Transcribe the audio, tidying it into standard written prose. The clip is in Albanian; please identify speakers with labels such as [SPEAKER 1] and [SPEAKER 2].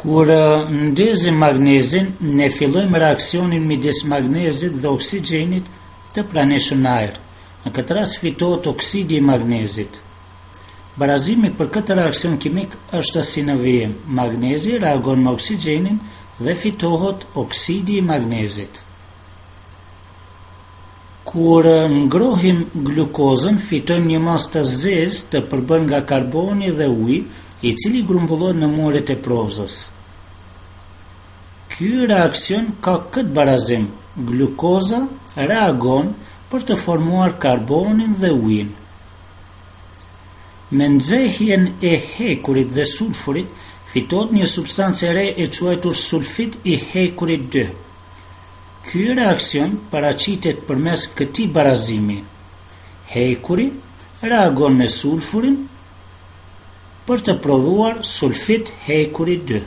[SPEAKER 1] Kur ndezim magnezin, ne fillojmë reaksionin midis magnezit dhe oksigjenit të pranishëm në ajër. Në këtë rast fitohet oksidi i magnezit. Barazimi për këtë reakcion kimik është si në vijim. Magnezi reagon me oksigjenin dhe fitohet oksidi i magnezit. Kur ngrohim glukozën, fitojmë një masë të zezë të përbërë nga karboni dhe uji, i cili grumbullon në muret e prozës. Ky reakcion ka këtë barazim. Glukoza reagon për të formuar karbonin dhe ujin. Me nxehjen e hekurit dhe sulfurit, fitohet një substancë e re e quajtur sulfit i hekurit 2. Ky reakcion paraqitet përmes këtij barazimi. Hekuri reagon me sulfurin për të prodhuar sulfit hekurit 2.